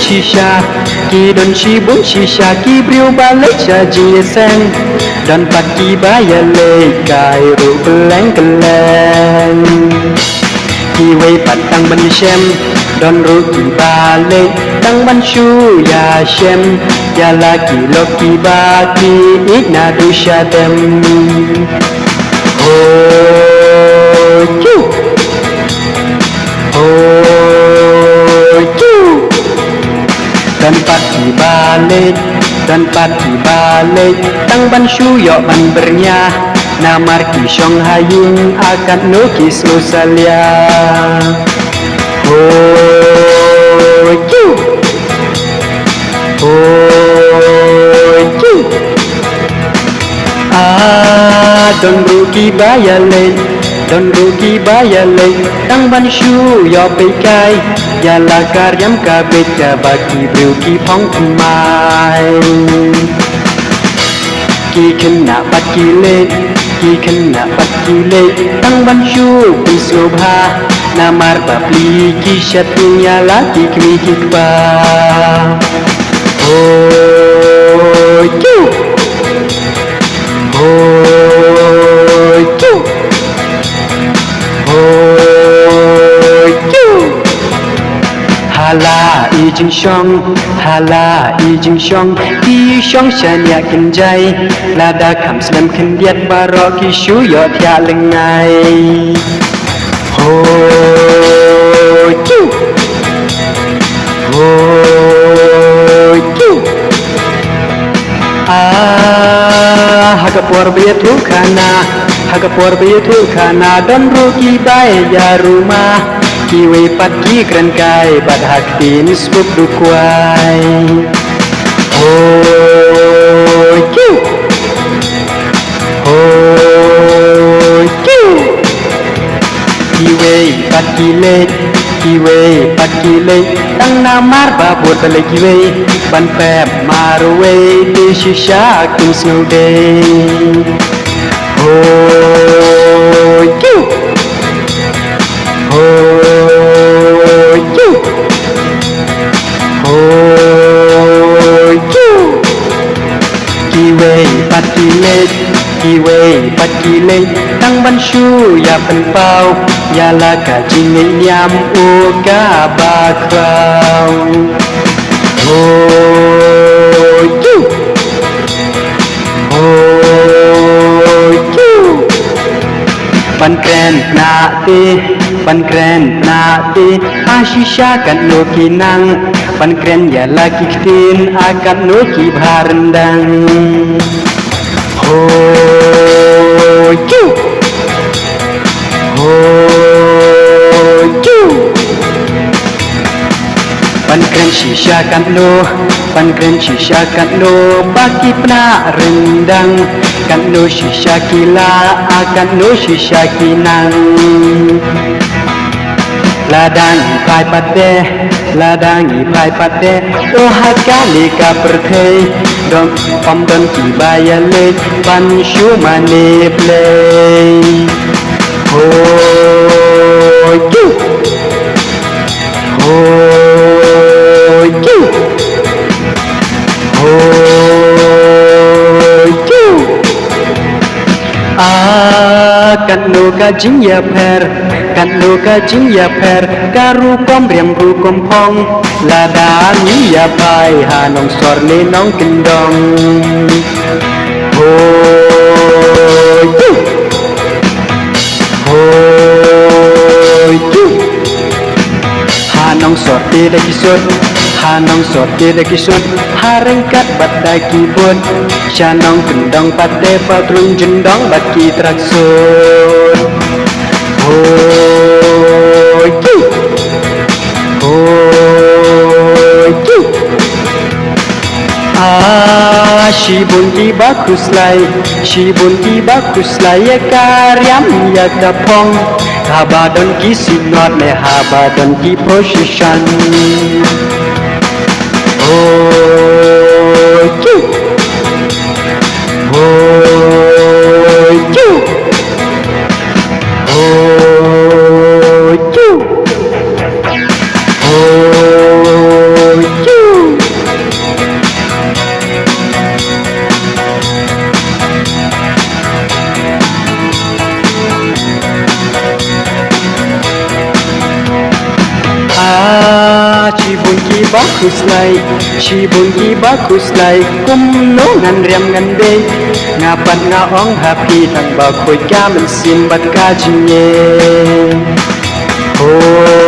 shisha ki don chi bun shisha ki briu ba le cha ji sen don pat ki ba ya le kai ru leng leng ki wei pat tang ban shem don ru ki ba le tang ban shu ya shem ya la ki lo ki ba ki igna du sha dem oh chu oh chu dan pati balik dan pati balik tang ban shu yo ban bernya namar ki shong hayung akan nukis nusalia oh chu oh chu don rugi bayale don rugi bayale tang ban shu yo pe kai ya la karyam ka beja baki rugi phong mai ki kena baki le ki kena baki le tang ban shu bi sobha namar babli ki shatinya la ki kmi ki ba oh chu oh chu oh chu hala i jing shong ki shong shan ya kin jai la da kham slam kin diat baro ki shu yo thya leng ngai oh chu oh chu hagapor betu khana don rugi bai ya rumah ki we pat ki kran kai bad hak tin sbuk du kwai oh chu oh chu ki we pat ki le tang na mar ba bot bale ki we ban pep mar we ti shisha kin snow day oh chu oh chu oh chu ki we pat ki le tang ban shu ya pan pau ya la ka jing nyam o ka ba krau oh chu oh chu ban kren na te ashisha kan no kinang ban kren ya la ki tin akan no ki bharandang oh chu oh chu ban kren shisha kan no baki pna rendang kan no shisha kila akan no shisha kinang ladang pai pate o hakali ka perthei dom pom don ki bayale ban shu mane play oh chu oh chu oh chu kan no ka jing ya pher karu kom riam ru kom phong la da ni ya pai ha nong sor le nong kin dong oh chu oh chu ha nong sor te da kisut ha reng kat bat da ki bon sha nong kin dong pat de pa trun jin dong bat ki trak sut oh chu oh chu shibun ki ba khuslai ya karyam ya kapong habadon ki sinot le habadon ki position oh chu oh chu oh chu oh chu bagus lai Cibun ki bagus lai Kum no ngan riam ngan de Ngapat ngaong happy Thang ba khoi ka man sim bat ka jinye Oh